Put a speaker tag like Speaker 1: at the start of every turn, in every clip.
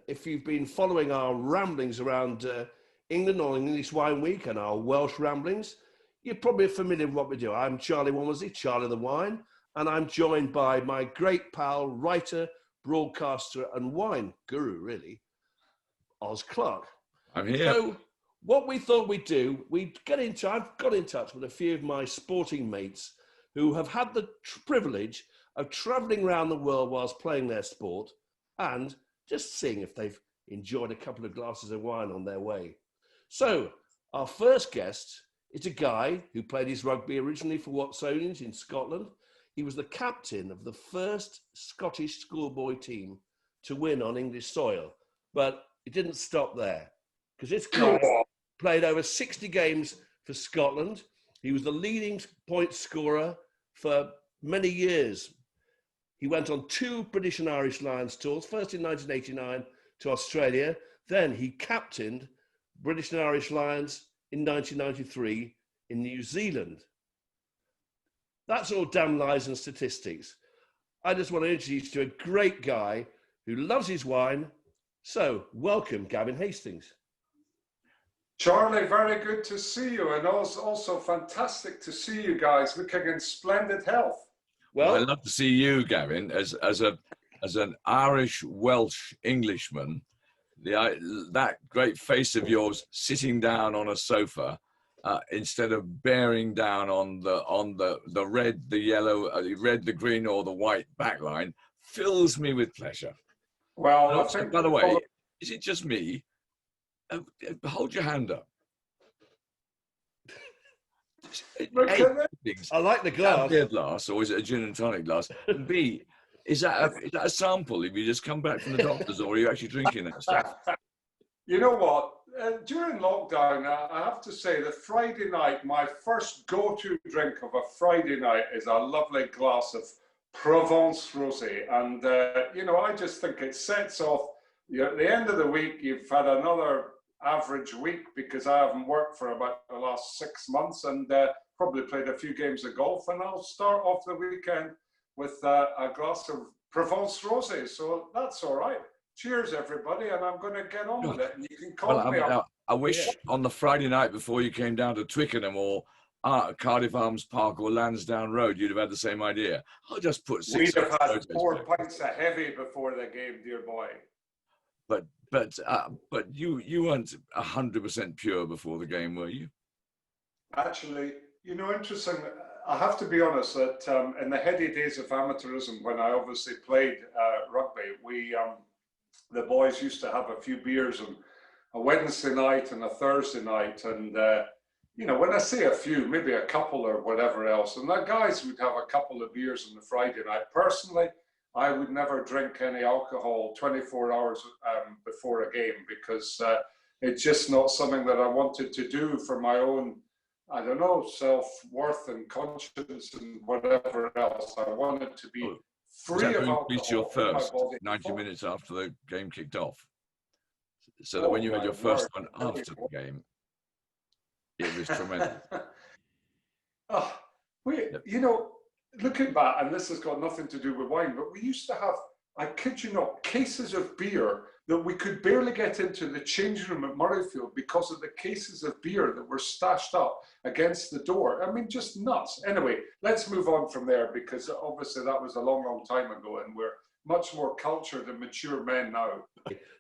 Speaker 1: if you've been following our ramblings around England on English Wine Week and our Welsh ramblings, you're probably familiar with what we do. I'm Charlie Womersley, Charlie the Wine, and I'm joined by my great pal, writer, broadcaster, and wine guru, really, Oz Clark.
Speaker 2: I'm here.
Speaker 1: So what we thought we'd do, I've got in touch with a few of my sporting mates who have had the privilege of travelling around the world whilst playing their sport and just seeing if they've enjoyed a couple of glasses of wine on their way. So our first guest is a guy who played his rugby originally for Watsonians in Scotland. He was the captain of the first Scottish schoolboy team to win on English soil. But it didn't stop there, because this guy played over 60 games for Scotland. He was the leading point scorer for many years. He went on 2 British and Irish Lions tours, first in 1989 to Australia. Then he captained British and Irish Lions in 1993 in New Zealand. That's all damn lies and statistics. I just want to introduce you to a great guy who loves his wine. So welcome, Gavin Hastings.
Speaker 3: Charlie, very good to see you, and also fantastic to see you guys looking in splendid health.
Speaker 2: Well, I'd love to see you, Gavin, as an Irish Welsh Englishman. That great face of yours sitting down on a sofa instead of bearing down on the red, the yellow, the green, or the white backline fills me with pleasure.
Speaker 3: Well,
Speaker 2: also, by the way, is it just me? Hold your hand up.
Speaker 1: I like the glass.
Speaker 2: Is that a beer glass, or is it a gin and tonic glass? And B, is that a sample? If you just come back from the doctors, or are you actually drinking that stuff?
Speaker 3: You know what? During lockdown, I have to say that Friday night, my first go-to drink of a Friday night is a lovely glass of Provence Rosé. And, I just think it sets off, at the end of the week, you've had another average week, because I haven't worked for about the last 6 months, and probably played a few games of golf, and I'll start off the weekend with a glass of Provence Rosé. So that's all right. Cheers, everybody, and I'm going to get on with it. And you can call me up.
Speaker 2: I wish on the Friday night before you came down to Twickenham or Cardiff Arms Park or Lansdowne Road, you'd have had the same idea. I'll just put 6.
Speaker 3: We'd have had 4 pints of heavy before the game, dear boy.
Speaker 2: But you weren't 100% pure before the game, were you?
Speaker 3: Actually, interesting. I have to be honest that in the heady days of amateurism, when I obviously played rugby, the boys used to have a few beers on a Wednesday night and a Thursday night, and when I say a few, maybe a couple or whatever else, and the guys would have a couple of beers on the Friday night. Personally, I would never drink any alcohol 24 hours before a game, because it's just not something that I wanted to do for my own, I don't know, self-worth and conscience and whatever else. I wanted to be free of alcohol.
Speaker 2: Increase your thirst 90 minutes after the game kicked off, so that when you had your first one after the game, it was tremendous.
Speaker 3: Looking back, and this has got nothing to do with wine, but we used to have, I kid you not, cases of beer that we could barely get into the changing room at Murrayfield because of the cases of beer that were stashed up against the door. I mean, just nuts. Anyway, let's move on from there, because obviously that was a long, long time ago, and we're much more cultured and mature men now.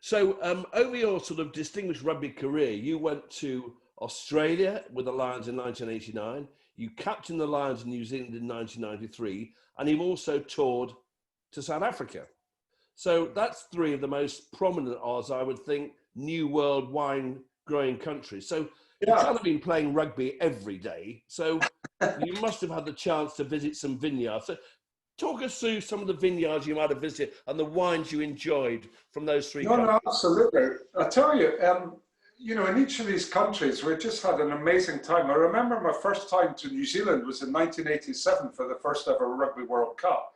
Speaker 1: So over your sort of distinguished rugby career, you went to Australia with the Lions in 1989. You captained the Lions in New Zealand in 1993, and you've also toured to South Africa. So that's 3 of the most prominent, I would think, New World wine growing countries. So you've kind of been playing rugby every day. So you must have had the chance to visit some vineyards. So talk us through some of the vineyards you might have visited and the wines you enjoyed from those 3 countries.
Speaker 3: No, absolutely. I tell you, in each of these countries, we just had an amazing time. I remember my first time to New Zealand was in 1987 for the first ever Rugby World Cup.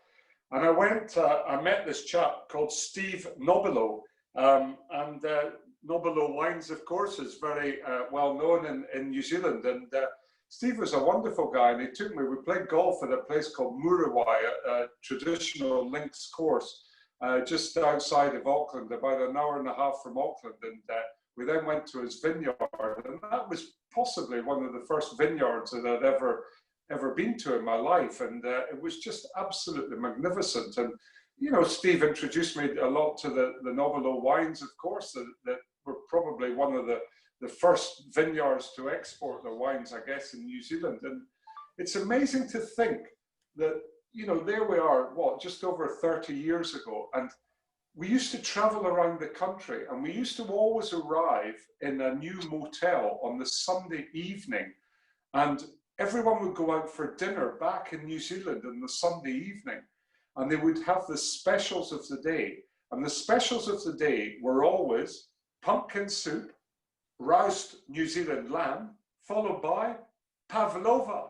Speaker 3: And I met this chap called Steve Nobilo. Nobilo Wines, of course, is very well known in New Zealand. And Steve was a wonderful guy, and he took me. We played golf at a place called Muriwai, a traditional links course. just outside of Auckland, about an hour and a half from Auckland. And we then went to his vineyard, and that was possibly one of the first vineyards that I'd ever been to in my life. And it was just absolutely magnificent. And, you know, Steve introduced me a lot to the Novelo wines, of course, that were probably one of the first vineyards to export their wines, I guess, in New Zealand. And it's amazing to think that, you know, there we are, just over 30 years ago. And we used to travel around the country, and we used to always arrive in a new motel on the Sunday evening. And everyone would go out for dinner back in New Zealand on the Sunday evening. And they would have the specials of the day. And the specials of the day were always pumpkin soup, roast New Zealand lamb, followed by pavlova.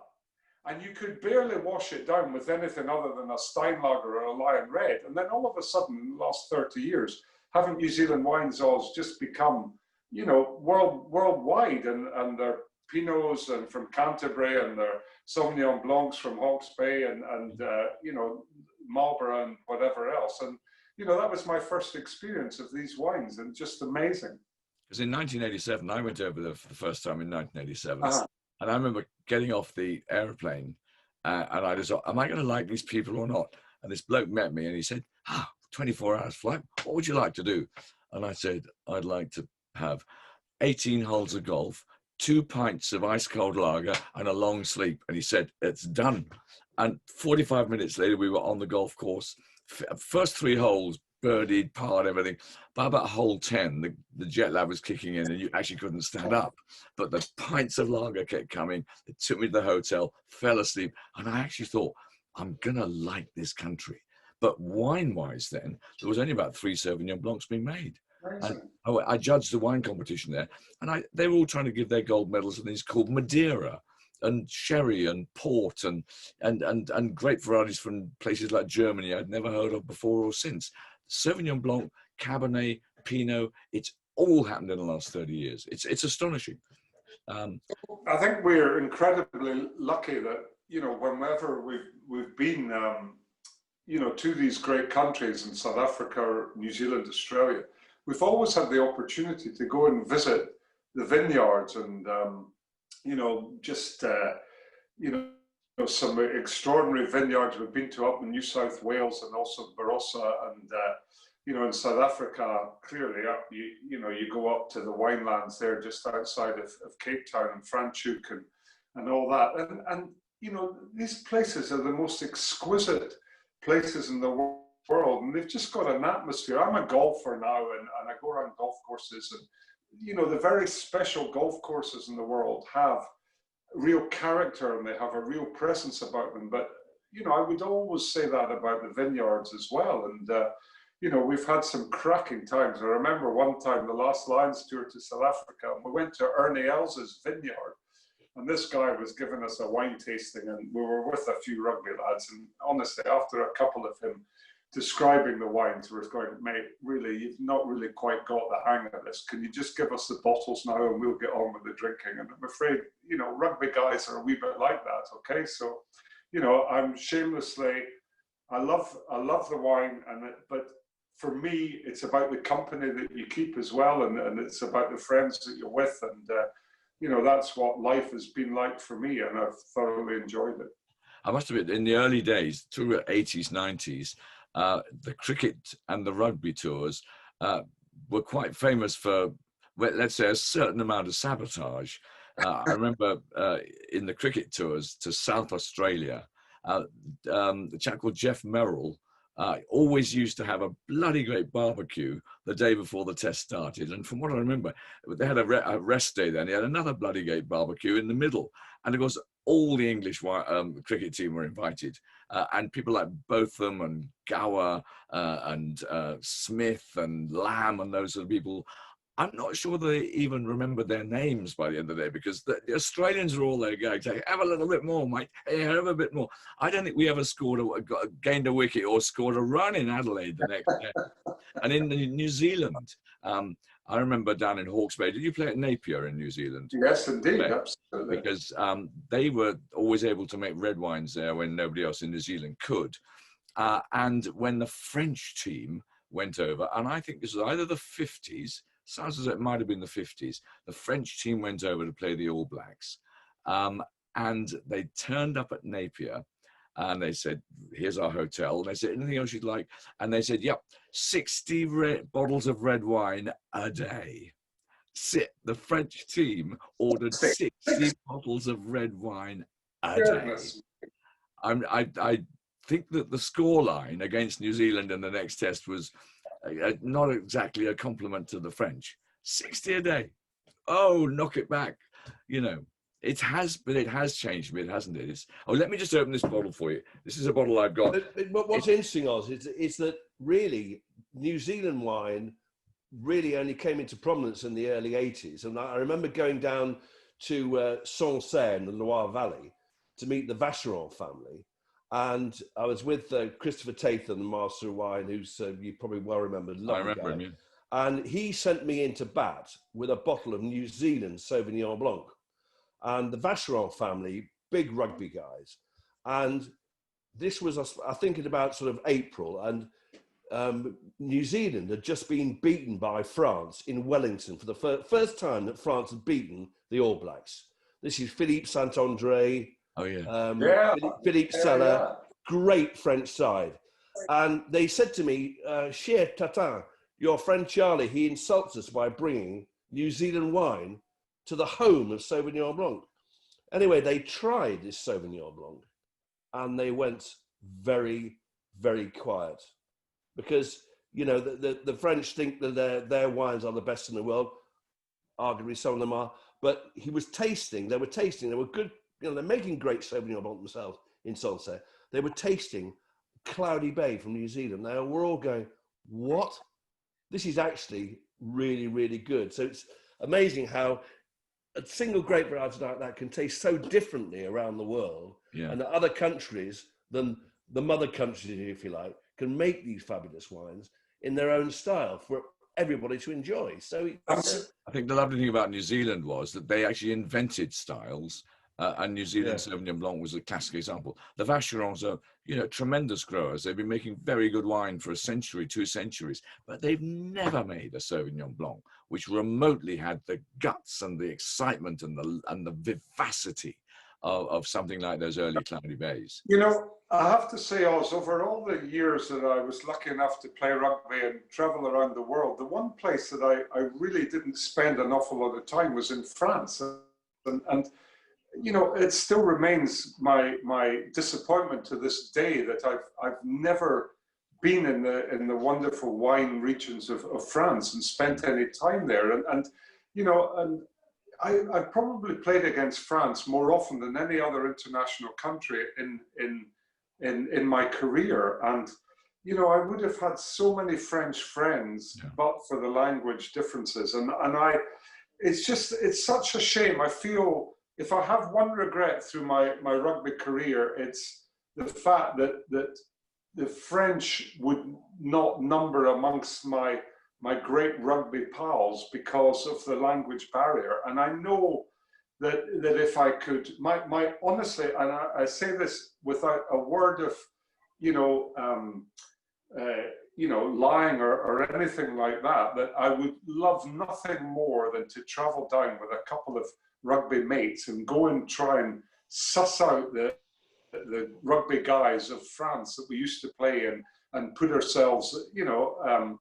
Speaker 3: And you could barely wash it down with anything other than a Steinlager or a Lion Red. And then all of a sudden, in the last 30 years, haven't New Zealand wines all just become, you know, worldwide, and their Pinots and from Canterbury, and their Sauvignon Blancs from Hawke's Bay, and you know, Marlborough and whatever else. And, you know, that was my first experience of these wines, and just amazing.
Speaker 2: Because in 1987, I went over there for the first time in 1987. And I remember getting off the airplane, and I just thought, am I going to like these people or not? And this bloke met me, and he said, 24 hours flight, what would you like to do? And I said, I'd like to have 18 holes of golf, 2 pints of ice cold lager, and a long sleep. And he said, it's done. And 45 minutes later, we were on the golf course. First 3 holes, birdied, parred, everything. By about hole 10, the jet lag was kicking in, and you actually couldn't stand up. But the pints of lager kept coming. It took me to the hotel, fell asleep, and I actually thought, I'm going to like this country. But wine-wise then, there was only about 3 Sauvignon Blancs being made. And I judged the wine competition there, and they were all trying to give their gold medals to these called Madeira and sherry and port and grape varieties from places like Germany I'd never heard of before or since. Sauvignon Blanc, Cabernet, Pinot, it's all happened in the last 30 years. It's astonishing.
Speaker 3: I think we're incredibly lucky that, you know, whenever we've been, you know, to these great countries in South Africa, New Zealand, Australia, we've always had the opportunity to go and visit the vineyards, and, you know, just, you know, some extraordinary vineyards we've been to up in New South Wales, and also Barossa, and, you know, in South Africa, clearly up, you know, you go up to the winelands there just outside of Cape Town and Franschhoek and all that. And, you know, these places are the most exquisite places in the world, and they've just got an atmosphere. I'm a golfer now, and I go around golf courses, and, you know, the very special golf courses in the world have real character, and they have a real presence about them. But, you know, I would always say that about the vineyards as well. And, you know, we've had some cracking times. I remember one time, the last Lions tour to South Africa, and we went to Ernie Els' vineyard, and this guy was giving us a wine tasting, and we were with a few rugby lads. And honestly, after a couple of him describing the wines, we were going, mate, really, you've not really quite got the hang of this. Can you just give us the bottles now, and we'll get on with the drinking? And I'm afraid, you know, rugby guys are a wee bit like that. Okay, so, you know, I'm shamelessly, I love the wine, but for me, it's about the company that you keep as well, and it's about the friends that you're with, and you know, that's what life has been like for me, and I've thoroughly enjoyed it.
Speaker 2: I must admit, in the early days, through the 80s, 90s, the cricket and the rugby tours were quite famous for, well, let's say, a certain amount of sabotage. I remember in the cricket tours to South Australia, the chap called Jeff Merrill always used to have a bloody great barbecue the day before the test started. And from what I remember, they had a rest day then. He had another bloody great barbecue in the middle. And of course, all the English cricket team were invited. And people like Botham and Gower and Smith and Lamb and those sort of people, I'm not sure they even remember their names by the end of the day, because the Australians are all there going, have a little bit more, mate. Hey, have a bit more. I don't think we ever gained a wicket or scored a run in Adelaide the next day. And in New Zealand, I remember down in Hawke's Bay. Did you play at Napier in New Zealand?
Speaker 3: Yes, indeed, absolutely.
Speaker 2: Because they were always able to make red wines there when nobody else in New Zealand could. And when the French team went over, and I think this was either the 50s, sounds as though it might have been the 50s, the French team went over to play the All Blacks. And they turned up at Napier and they said, here's our hotel. And they said, anything else you'd like? And they said, yep, 60 bottles of red wine a day. The French team ordered 60 bottles of red wine a day. I think that the scoreline against New Zealand in the next test was not exactly a compliment to the French. 60 a day. Oh, knock it back. You know, it has changed a bit, hasn't it? Let me just open this bottle for you. This is a bottle I've got.
Speaker 1: But what's interesting, Oz, is that really New Zealand wine really only came into prominence in the early 80s. And I remember going down to Sancerre in the Loire Valley to meet the Vacheron family. And I was with Christopher Tathan, the master of wine, who's you probably well remember.
Speaker 2: I remember him, yeah.
Speaker 1: And he sent me into bat with a bottle of New Zealand Sauvignon Blanc. And the Vacheron family, big rugby guys. And this was, I think, in about sort of April. And New Zealand had just been beaten by France in Wellington for the first time that France had beaten the All Blacks. This is Philippe Saint-André.
Speaker 2: Oh, yeah.
Speaker 1: Philippe Sella, great French side. And they said to me, Cher Tatin, your friend Charlie, he insults us by bringing New Zealand wine to the home of Sauvignon Blanc. Anyway, they tried this Sauvignon Blanc and they went very, very quiet because, you know, the French think that their wines are the best in the world. Arguably, some of them are. But they were tasting, they were good. You know, they're making great Sauvignon Blanc themselves in Sancerre. They were tasting Cloudy Bay from New Zealand. They were all going, what? This is actually really, really good. So it's amazing how a single grape variety like that can taste so differently around the world.
Speaker 2: Yeah. And
Speaker 1: that other countries than the mother countries, if you like, can make these fabulous wines in their own style for everybody to enjoy. So
Speaker 2: I think the lovely thing about New Zealand was that they actually invented styles. And New Zealand Sauvignon Blanc was a classic example. The Vacherons are, you know, tremendous growers. They've been making very good wine for a century, 2 centuries, but they've never made a Sauvignon Blanc which remotely had the guts and the excitement and the vivacity of something like those early Cloudy Bays.
Speaker 3: You know, I have to say, Oz, over all the years that I was lucky enough to play rugby and travel around the world, the one place that I really didn't spend an awful lot of time was in France. And you know, it still remains my disappointment to this day that I've never been in the wonderful wine regions of France and spent any time there. And you know, and I probably played against France more often than any other international country in my career. And you know, I would have had so many French friends, but for the language differences. And it's such a shame. I feel, if I have one regret through my rugby career, it's the fact that the French would not number amongst my great rugby pals because of the language barrier. And I know that if I could, my honestly, and I say this without a word of, lying or anything like that, that I would love nothing more than to travel down with a couple of rugby mates and go and try and suss out the rugby guys of France that we used to play in and put ourselves,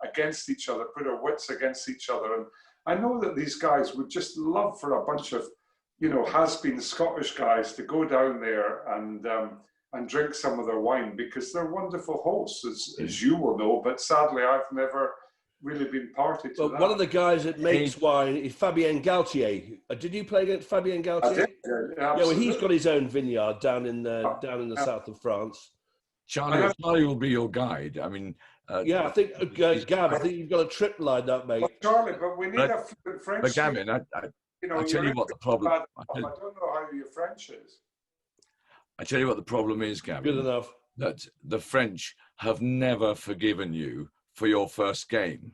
Speaker 3: against each other, put our wits against each other. And I know that these guys would just love for a bunch of, has-been Scottish guys to go down there and drink some of their wine, because they're wonderful hosts, as you will know. But sadly, I've never really been party to that.
Speaker 1: One of the guys that makes wine is Fabien Galtier. Did you play against Fabien Galtier?
Speaker 3: I did, yeah,
Speaker 1: well, he's got his own vineyard down in the south of France.
Speaker 2: Charlie will be your guide. I mean,
Speaker 1: I think Gav, I think you've got a trip lined up, mate.
Speaker 3: Well, Charlie, but we need a French.
Speaker 2: But Gavin, I tell you what the problem.
Speaker 3: I don't know how your French is.
Speaker 2: I tell you what the problem is, Gavin.
Speaker 1: Good enough.
Speaker 2: That the French have never forgiven you for your first game.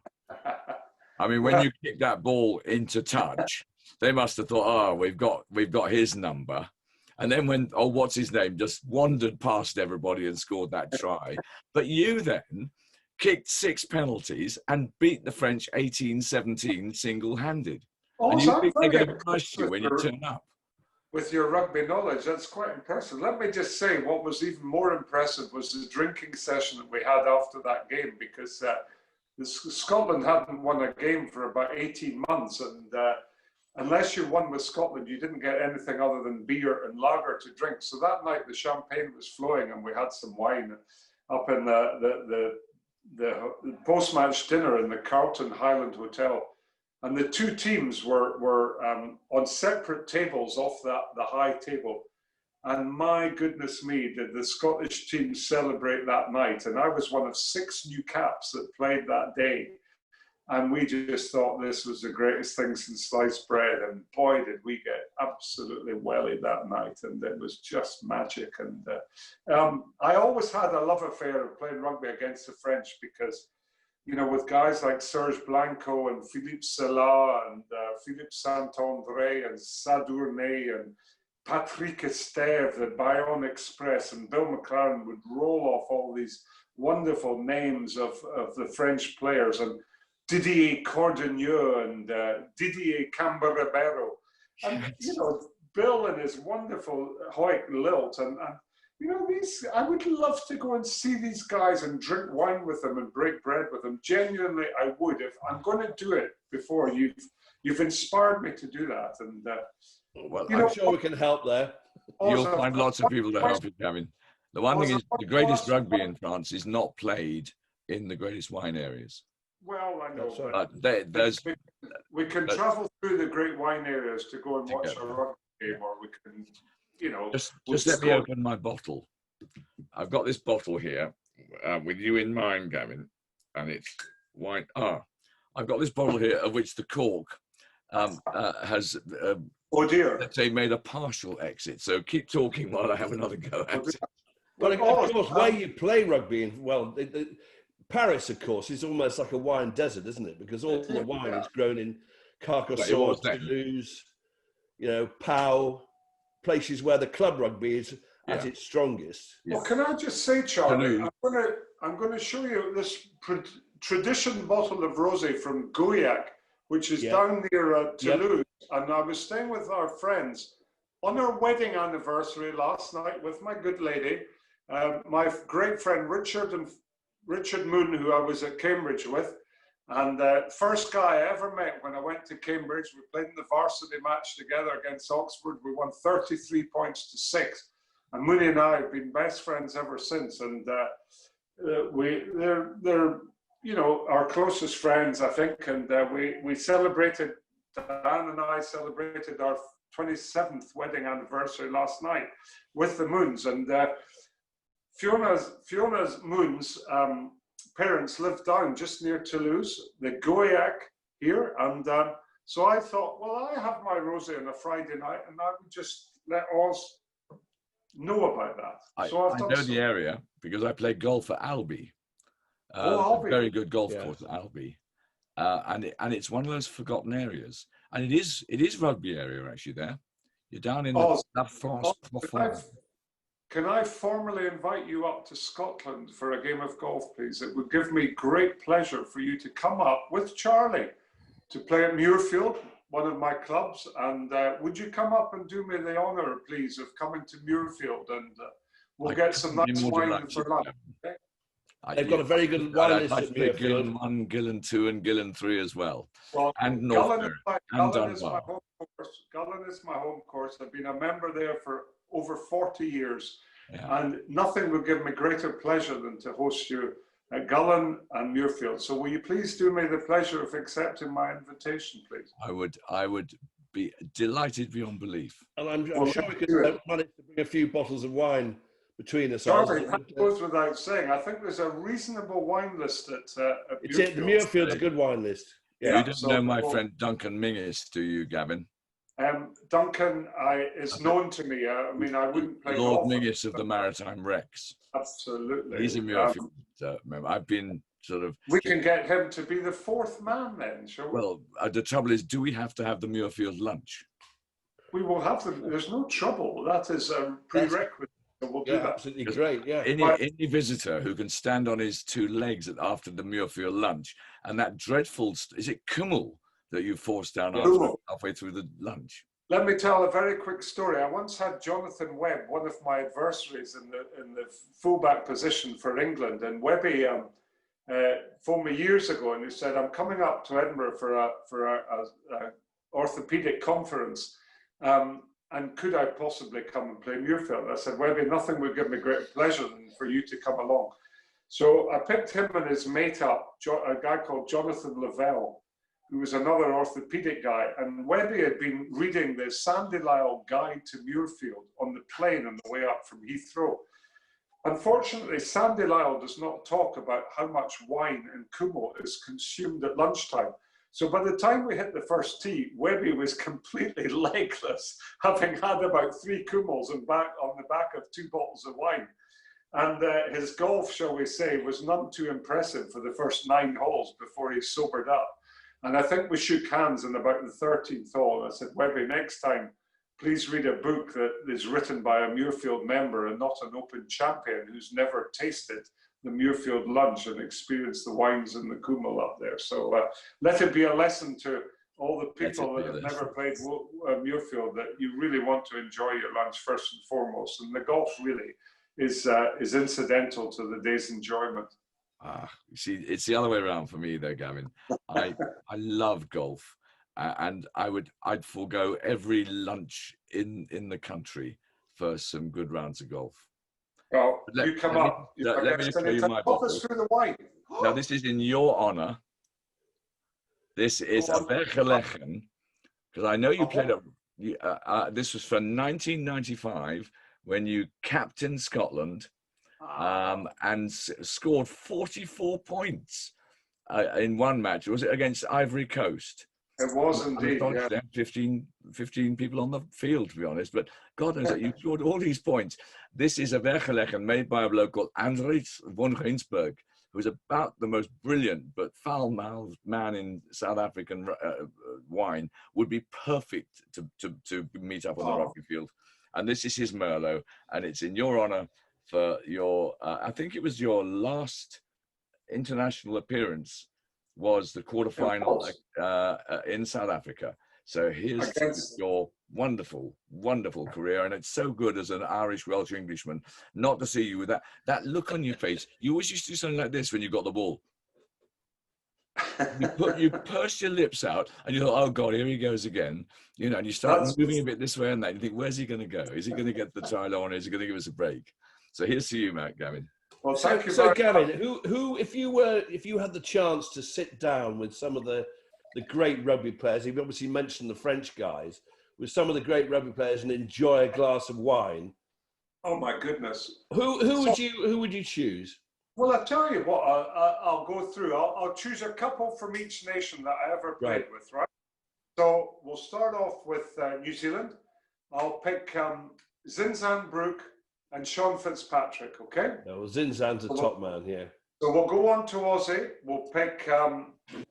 Speaker 2: I mean, when you kick that ball into touch, they must have thought, "Oh, we've got his number," And then when, oh, what's his name, just wandered past everybody and scored that try. But you then kicked 6 penalties and beat the French 18-17 single-handed. And you think they're going to trust you when you turn up?
Speaker 3: With your rugby knowledge, that's quite impressive. Let me just say, what was even more impressive was the drinking session that we had after that game, because Scotland hadn't won a game for about 18 months, and unless you won with Scotland, you didn't get anything other than beer and lager to drink. So that night, the champagne was flowing, and we had some wine up in the post-match dinner in the Carlton Highland Hotel. And the two teams were on separate tables off the high table. And my goodness me, did the Scottish team celebrate that night. And I was one of 6 new caps that played that day. And we just thought this was the greatest thing since sliced bread. And boy, did we get absolutely wellied that night. And it was just magic. And I always had a love affair of playing rugby against the French, because you know, with guys like Serge Blanco and Philippe Sella and Philippe Saint-André and Sadourné and Patrick Estève, the Bayonne Express, and Bill McLaren would roll off all these wonderful names of the French players, and Didier Cordonier and Didier Camberebero. And, you know, Bill and his wonderful Hoik Lilt. And you know, I would love to go and see these guys and drink wine with them and break bread with them. Genuinely, I would. If I'm going to do it before you've inspired me to do that. And
Speaker 1: well, I'm sure we can help there.
Speaker 2: You'll find lots of people to help you, Gavin. The one thing is, the greatest rugby in France is not played in the greatest wine areas.
Speaker 3: Well, I know.
Speaker 2: But
Speaker 3: we can travel through the great wine areas to go and watch a rugby game, or we can. You know,
Speaker 2: just let me open my bottle. I've got this bottle here with you in mind, Gavin, and it's wine. I've got this bottle here of which the cork has,
Speaker 3: oh dear,
Speaker 2: let's say, made a partial exit. So keep talking while I have another go at it.
Speaker 1: But of course, where you play rugby, Paris, of course, is almost like a wine desert, isn't it? Because all the wine is grown in Carcassonne, Toulouse, you know, Pau. Places where the club rugby is at its strongest.
Speaker 3: Well, can I just say, Charlie, I'm going to show you this tradition bottle of rosé from Gouillac, which is down near Toulouse. And I was staying with our friends on our wedding anniversary last night with my good lady, my great friend Richard Moon, who I was at Cambridge with. And first guy I ever met when I went to Cambridge, we played in the varsity match together against Oxford. We won 33 points to 6. And Mooney and I have been best friends ever since. And they're you know, our closest friends, I think. And we celebrated, Dan and I celebrated our 27th wedding anniversary last night with the Moons. And Fiona's Moons, parents lived down just near Toulouse, the Gouillac here, and so I thought, well, I have my rosé on a Friday night, and I would just let us know about that.
Speaker 2: I know the area because I play golf at Albi.
Speaker 3: Albi.
Speaker 2: A very good golf course at Albi, and it's one of those forgotten areas, and it is rugby area actually. There, you're down in La France Profonde.
Speaker 3: Can I formally invite you up to Scotland for a game of golf, please? It would give me great pleasure for you to come up with Charlie to play at Muirfield, one of my clubs. And would you come up and do me the honour, please, of coming to Muirfield, and we'll get some nice wine for lunch. Okay?
Speaker 1: They've got a very good wine list at Muirfield.
Speaker 2: Gillen 1, Gillen 2 and Gillen 3 as well.
Speaker 3: Well,
Speaker 2: and
Speaker 3: Gullen is my home course. Gullen is my home course. I've been a member there for over 40 years, and nothing would give me greater pleasure than to host you at Gullen and Muirfield. So will you please do me the pleasure of accepting my invitation, please?
Speaker 2: I would be delighted beyond belief.
Speaker 1: And I'm sure we could manage to bring a few bottles of wine between us.
Speaker 3: Sorry, that goes without saying. I think there's a reasonable wine list at Muirfield.
Speaker 1: The Muirfield's a good wine list.
Speaker 2: Yeah. You don't know my friend Duncan Mingis, do you, Gavin?
Speaker 3: Duncan is known to me. I mean, I wouldn't play
Speaker 2: Lord
Speaker 3: golf.
Speaker 2: Mingis of the Maritime Wrecks.
Speaker 3: Absolutely.
Speaker 2: He's a Muirfield member. I've been sort of...
Speaker 3: We can get him to be the fourth man then, shall we?
Speaker 2: Well, the trouble is, do we have to have the Muirfield lunch?
Speaker 3: We will have them. There's no trouble. That is a prerequisite. So we'll do that.
Speaker 1: Absolutely great. Yeah.
Speaker 2: Any visitor who can stand on his two legs after the Muirfield lunch, and that dreadful, is it Kummel that you forced down halfway through the lunch?
Speaker 3: Let me tell a very quick story. I once had Jonathan Webb, one of my adversaries in the fullback position for England, and Webby phoned me years ago, and he said, "I'm coming up to Edinburgh for a orthopedic conference, and could I possibly come and play Muirfield?" I said, "Webby, nothing would give me greater pleasure than for you to come along." So I picked him and his mate up, a guy called Jonathan Lavelle, who was another orthopedic guy. And Webby had been reading the Sandy Lyle Guide to Muirfield on the plane on the way up from Heathrow. Unfortunately, Sandy Lyle does not talk about how much wine and Kummel is consumed at lunchtime. So by the time we hit the first tee, Webby was completely legless, having had about 3 Kummels and on the back of 2 bottles of wine. And his golf, shall we say, was none too impressive for the first 9 holes before he sobered up. And I think we shook hands in about the 13th hole. I said, "Webby, next time, please read a book that is written by a Muirfield member and not an Open champion who's never tasted the Muirfield lunch and experienced the wines and the Kummel up there." So let it be a lesson to all the people that have never played Muirfield, that you really want to enjoy your lunch first and foremost. And the golf really is incidental to the day's enjoyment.
Speaker 2: You see, it's the other way around for me, though, Gavin. I love golf, and I'd forego every lunch in the country for some good rounds of golf.
Speaker 3: Well, you come up.
Speaker 2: Let me just show you my bottle.
Speaker 3: Through the wine.
Speaker 2: Now, this is in your honor. This is a Vergelegen, because I know you played up. This was for 1995 when you captained Scotland. And scored 44 points in one match. Was it against Ivory Coast?
Speaker 3: It was indeed.
Speaker 2: Yeah. 15 people on the field, to be honest. But God knows that you scored all these points. This is a Vergelegen made by a bloke called Andries von Ginsberg, who's about the most brilliant but foul-mouthed man in South African wine. Would be perfect to meet up on the rugby field. And this is his Merlot, and it's in your honor for your, I think it was your last international appearance was the quarterfinal in South Africa. So here's your wonderful, wonderful career. And it's so good as an Irish, Welsh Englishman not to see you with that look on your face. You always used to do something like this when you got the ball. You pursed your lips out and you thought, "Oh God, here he goes again." You know, and you start moving a bit this way and that. You think, where's he going to go? Is he going to get the tie on? Is he going to give us a break? So here's to you, Gavin.
Speaker 3: Well, thank you.
Speaker 1: So Gavin, who, if you had the chance to sit down with some of the great rugby players, you've obviously mentioned the French guys, with some of the great rugby players and enjoy a glass of wine.
Speaker 3: Oh my goodness.
Speaker 1: Who would you choose?
Speaker 3: Well, I'll tell you what, I'll go through. I'll choose a couple from each nation that I ever played with, right? So we'll start off with New Zealand. I'll pick Zinzan Brooke and Sean Fitzpatrick, okay?
Speaker 1: No, well, Zinzan's a top man, yeah.
Speaker 3: So we'll go on to Aussie. We'll pick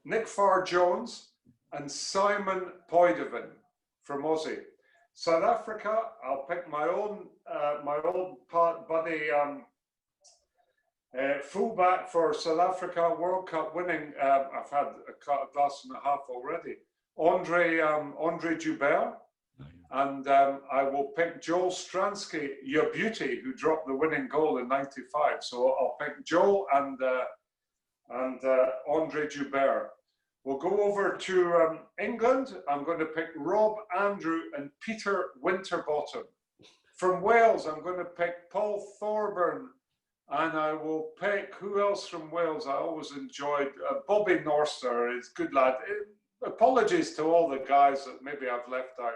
Speaker 3: Nick Farr-Jones and Simon Poidevin from Aussie. South Africa, I'll pick my old buddy, fullback for South Africa, World Cup winning. I've had a glass and a half already. Andre Joubert. And I will pick Joel Stransky, your beauty, who dropped the winning goal in '95. So I'll pick Joel and Andre Joubert. We'll go over to England. I'm going to pick Rob Andrew and Peter Winterbottom. From Wales, I'm going to pick Paul Thorburn. And I will pick, who else from Wales I always enjoyed? Bobby Norster is a good lad. Apologies to all the guys that maybe I've left out.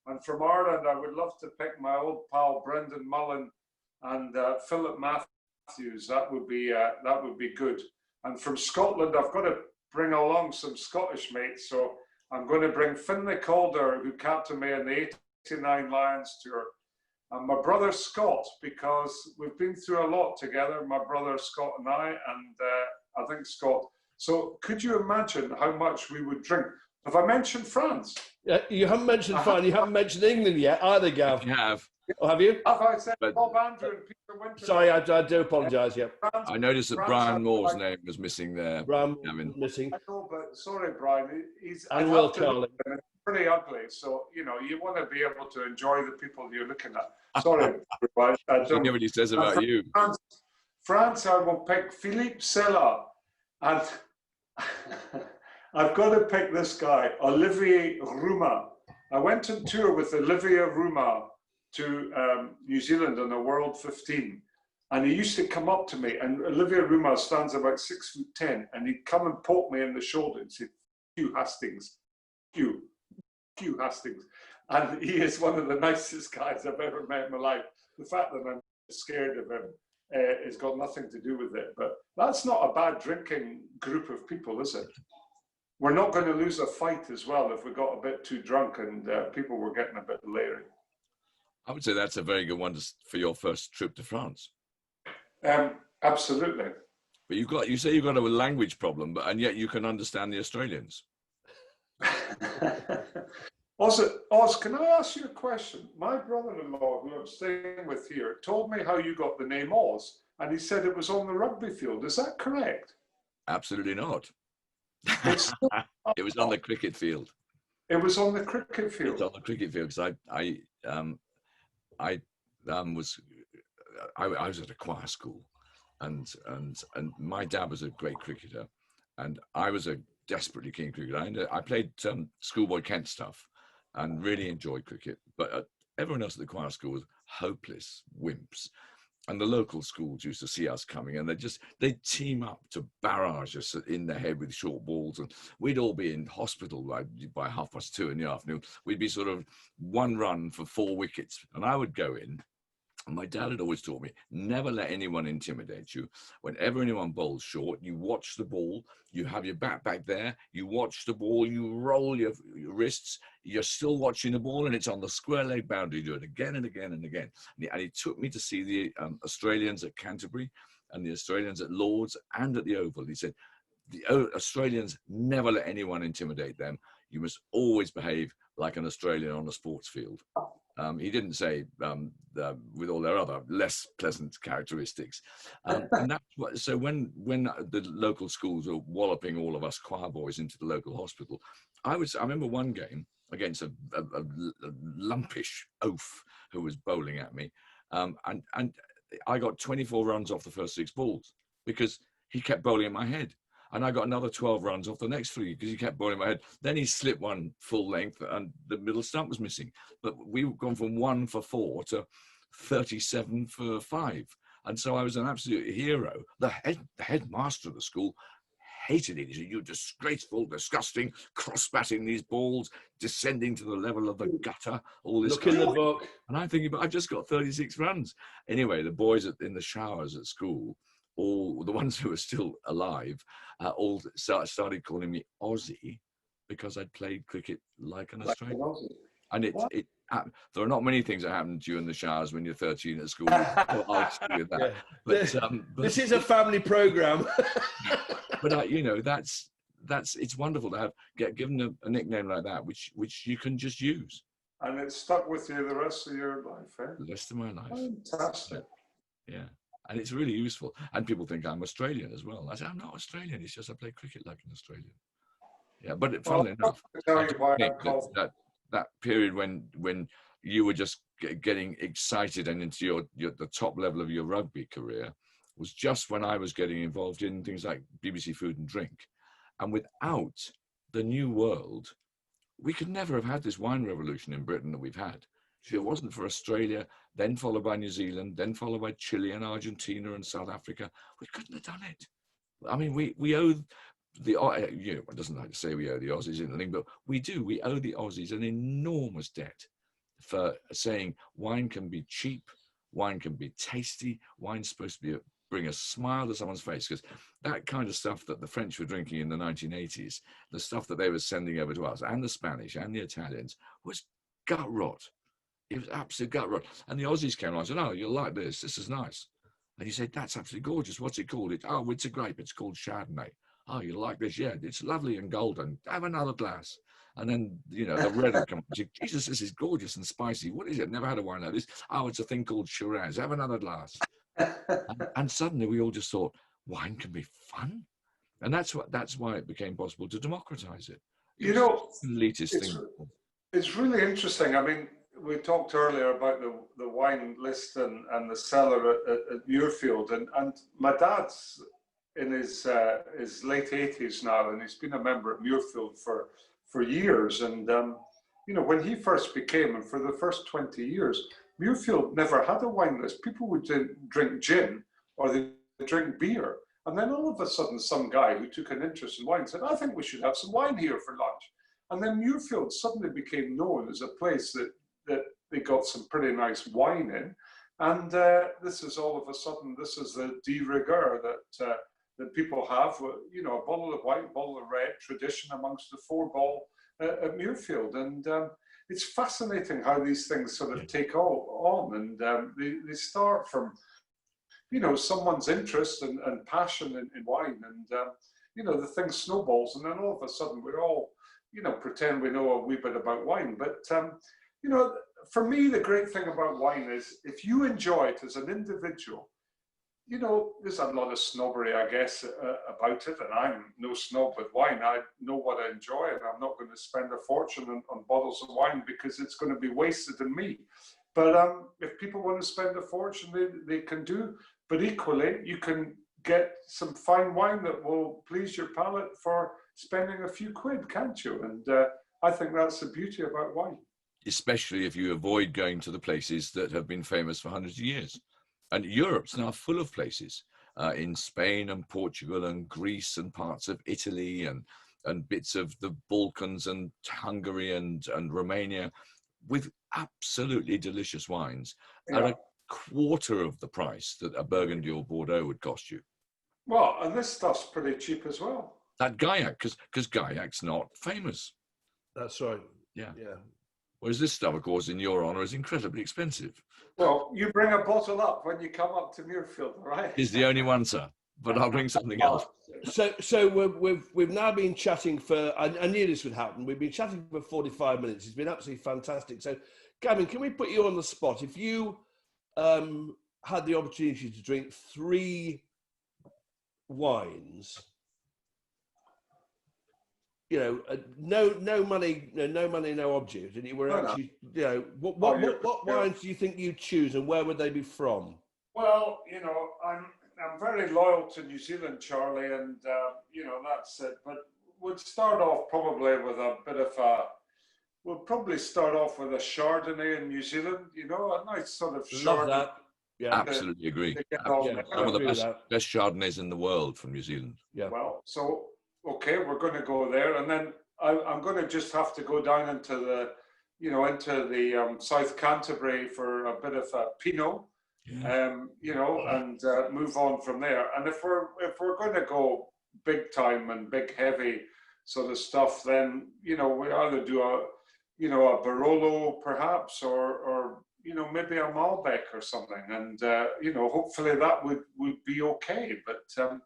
Speaker 3: And from Ireland, I would love to pick my old pal Brendan Mullen and Philip Matthews. That would be good. And from Scotland, I've got to bring along some Scottish mates. So I'm going to bring Finlay Calder, who captained me in the '89 Lions Tour, and my brother Scott, because we've been through a lot together, my brother Scott and I think Scott. So could you imagine how much we would drink? Have I mentioned France?
Speaker 1: You haven't mentioned France. You haven't mentioned England yet either, Gav.
Speaker 2: You have.
Speaker 1: Oh, have you?
Speaker 3: Have I said
Speaker 2: But-
Speaker 3: Bob Andrew and Peter Winter?
Speaker 1: Sorry, I do apologise. Yeah,
Speaker 3: France,
Speaker 2: I noticed that
Speaker 3: France
Speaker 2: Brian
Speaker 3: had,
Speaker 2: Moore's
Speaker 3: like,
Speaker 2: name was missing there.
Speaker 1: Bram
Speaker 2: Gavin.
Speaker 1: missing.
Speaker 3: I know, but sorry, Brian. He's
Speaker 1: And
Speaker 3: I'd
Speaker 1: Will
Speaker 3: have to
Speaker 1: Carling.
Speaker 3: look at him. It's pretty ugly. So, you know, you want to be able to enjoy the people you're looking at. Sorry, everybody. I
Speaker 2: You
Speaker 3: don't.
Speaker 2: know what he says about you.
Speaker 3: France, I will pick Philippe Sella. And I've got to pick this guy, Olivier Rouma. I went on tour with Olivier Rouma to New Zealand on a World 15. And he used to come up to me, and Olivier Rouma stands about 6'10", and he'd come and poke me in the shoulder and say, "Hugh Hastings, Hugh Hastings." And he is one of the nicest guys I've ever met in my life. The fact that I'm scared of him has got nothing to do with it. But that's not a bad drinking group of people, is it? We're not going to lose a fight as well if we got a bit too drunk and people were getting a bit leery.
Speaker 2: I would say that's a very good one for your first trip to France.
Speaker 3: Absolutely.
Speaker 2: But you say you've got a language problem, and yet you can understand the Australians.
Speaker 3: Oz, can I ask you a question? My brother-in-law, who I'm staying with here, told me how you got the name Oz, and he said it was on the rugby field. Is that correct?
Speaker 2: Absolutely not.
Speaker 3: It's
Speaker 2: It was on the cricket field.
Speaker 3: It was on the cricket field.
Speaker 2: It's on the cricket field because I was at a choir school, and my dad was a great cricketer, and I was a desperately keen cricketer. I played schoolboy Kent stuff, and really enjoyed cricket. But everyone else at the choir school was hopeless wimps, and the local schools used to see us coming, and they'd team up to barrage us in the head with short balls, and we'd all be in hospital by 2:30 in the afternoon. We'd be sort of one run for 4 wickets, and I would go in. And my dad had always taught me, never let anyone intimidate you. Whenever anyone bowls short, you watch the ball, you have your back there, you watch the ball, you roll your wrists, you're still watching the ball, and it's on the square leg boundary. You do it again and again and again. And he took me to see the Australians at Canterbury and the Australians at Lord's and at the Oval. He said, the Australians, never let anyone intimidate them. You must always behave like an Australian on a sports field. He didn't say with all their other less pleasant characteristics. And that's what, so when the local schools were walloping all of us choir boys into the local hospital, I remember one game against a lumpish oaf who was bowling at me, and I got 24 runs off the first 6 balls because he kept bowling in my head. And I got another 12 runs off the next 3 because he kept bowling my head. Then he slipped one full length and the middle stump was missing. But we've gone from 1 for 4 to 37 for 5. And so I was an absolute hero. The headmaster of the school hated it. He said, "You're disgraceful, disgusting, cross-batting these balls, descending to the level of the gutter, all this."
Speaker 1: Look in the book.
Speaker 2: And I'm thinking, but I've just got 36 runs. Anyway, the boys in the showers at school, all the ones who were still alive, all started calling me Aussie because I'd played cricket like an Australian. And there are not many things that happen to you in the showers when you're 13 at school. I'll tell you that.
Speaker 1: Yeah.
Speaker 2: But
Speaker 1: This is a family program.
Speaker 2: But it's wonderful to get given a nickname like that, which you can just use.
Speaker 3: And it's stuck with you the rest of your life, eh?
Speaker 2: The rest of my life.
Speaker 3: Fantastic.
Speaker 2: Yeah. And it's really useful. And people think I'm Australian as well. I say, I'm not Australian. It's just I play cricket like an Australian. Yeah, but funnily enough, that period when you were just getting excited and into the top level of your rugby career was just when I was getting involved in things like BBC Food and Drink. And without the new world, we could never have had this wine revolution in Britain that we've had. If it wasn't for Australia, then followed by New Zealand, then followed by Chile and Argentina and South Africa, we couldn't have done it. I mean, we owe it doesn't like to say we owe the Aussies anything, but we do. We owe the Aussies an enormous debt for saying wine can be cheap, wine can be tasty, wine's supposed to bring a smile to someone's face, because that kind of stuff that the French were drinking in the 1980s, the stuff that they were sending over to us, and the Spanish and the Italians, was gut rot. It was absolute gut rot. And the Aussies came along and said, "Oh, you'll like this. This is nice." And you said, "That's absolutely gorgeous. What's it called?" "Oh, it's a grape. It's called Chardonnay." Oh, you like this? Yeah, it's lovely and golden. Have another glass. And then, you know, the red would come up. Jesus, this is gorgeous and spicy. What is it? Never had a wine like this. Oh, it's a thing called Shiraz. Have another glass. And suddenly we all just thought, wine can be fun. And that's why it became possible to democratize it.
Speaker 3: You know,
Speaker 2: the elitist thing.
Speaker 3: It's really interesting. I mean, we talked earlier about the wine list and the cellar at Muirfield, and my dad's in his late 80s now, and he's been a member at Muirfield for years. And you know, when he first became, and for the first 20 years, Muirfield never had a wine list. People would drink gin or they drink beer. And then all of a sudden, some guy who took an interest in wine said, I think we should have some wine here for lunch. And then Muirfield suddenly became known as a place that they got some pretty nice wine in. And this is all of a sudden, this is the de rigueur that people have, you know, a bottle of white, bottle of red, tradition amongst the four ball at Muirfield. And it's fascinating how these things sort of take on. And they start from, you know, someone's interest and passion in wine. And, you know, the thing snowballs. And then all of a sudden we're all, you know, pretend we know a wee bit about wine. But, you know, for me, the great thing about wine is if you enjoy it as an individual, you know, there's a lot of snobbery, I guess, about it. And I'm no snob with wine. I know what I enjoy, and I'm not going to spend a fortune on bottles of wine because it's going to be wasted on me. But if people want to spend a fortune, they can do. But equally, you can get some fine wine that will please your palate for spending a few quid, can't you? And I think that's the beauty about wine.
Speaker 2: Especially if you avoid going to the places that have been famous for hundreds of years. And Europe's now full of places in Spain and Portugal and Greece and parts of Italy and bits of the Balkans and Hungary and Romania with absolutely delicious wines at a quarter of the price that a Burgundy or Bordeaux would cost you.
Speaker 3: Well, and this stuff's pretty cheap as well.
Speaker 2: That Gaillac, because Gaillac's not famous.
Speaker 1: That's right.
Speaker 2: Yeah.
Speaker 1: Yeah.
Speaker 2: Whereas this stuff, of course, in your honour, is incredibly expensive.
Speaker 3: Well, you bring a bottle up when you come up to Muirfield, right?
Speaker 2: He's the only one, sir. But I'll bring something else.
Speaker 1: So we've now been chatting for. I knew this would happen. We've been chatting for 45 minutes. It's been absolutely fantastic. So, Gavin, can we put you on the spot? If you had the opportunity to drink 3 wines, you know, no money, no object, and you were actually, you know, what wines do you think you'd choose, and where would they be from?
Speaker 3: Well, you know, I'm very loyal to New Zealand, Charlie, and you know, that's it. But we'd start off probably with a bit of a. We'll probably start off with a Chardonnay in New Zealand. You know, a nice sort of Chardonnay.
Speaker 1: Love that. Yeah,
Speaker 2: absolutely agree. Some of the best Chardonnays in the world from New Zealand.
Speaker 1: Yeah.
Speaker 3: Well, so okay, we're going to go there, and then I'm going to just have to go down into the, you know, into the South Canterbury for a bit of a Pinot.
Speaker 2: Yeah.
Speaker 3: You know, and move on from there. And if we're going to go big time and big heavy sort of stuff, then, you know, we either do a Barolo perhaps, or you know, maybe a Malbec or something, and you know, hopefully that would be okay. But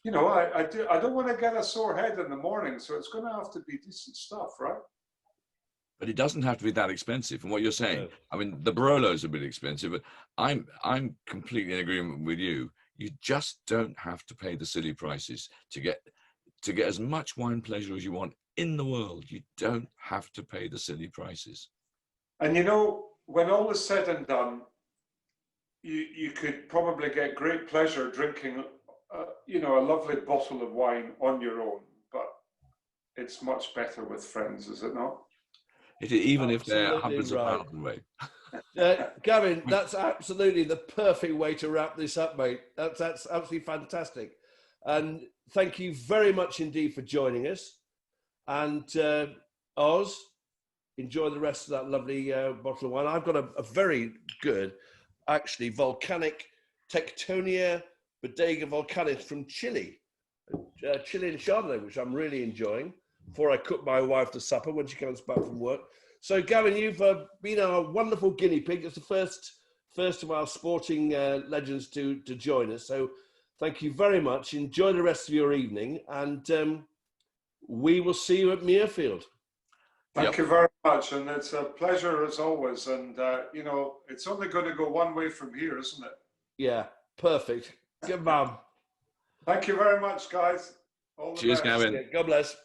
Speaker 3: you know, I don't want to get a sore head in the morning, so it's going to have to be decent stuff, right?
Speaker 2: But it doesn't have to be that expensive. From what you're saying, no. I mean, the Barolo's a bit expensive, but I'm completely in agreement with you. You just don't have to pay the silly prices to get as much wine pleasure as you want in the world. You don't have to pay the silly prices.
Speaker 3: And you know, when all is said and done, you could probably get great pleasure drinking, you know, a lovely bottle of wine on your own. But it's much better with friends, is it not?
Speaker 2: Even if they're hundreds of miles away.
Speaker 1: Gavin, that's absolutely the perfect way to wrap this up, mate. That's absolutely fantastic. And thank you very much indeed for joining us. And Oz, enjoy the rest of that lovely bottle of wine. I've got a very good, actually, volcanic Tectonia Bodega Volcanis from Chile. Chilean Chardonnay, which I'm really enjoying, before I cook my wife the supper when she comes back from work. So, Gavin, you've been our wonderful guinea pig. It's the first of our sporting legends to join us. So, Thank you very much. Enjoy the rest of your evening, and we will see you at Muirfield.
Speaker 3: Thank you very much, and it's a pleasure as always. And you know, it's only going to go one way from here, isn't it?
Speaker 1: Yeah, perfect. Good man.
Speaker 3: Thank you very much, guys. All the
Speaker 2: Cheers,
Speaker 3: best.
Speaker 2: Gavin.
Speaker 1: God bless.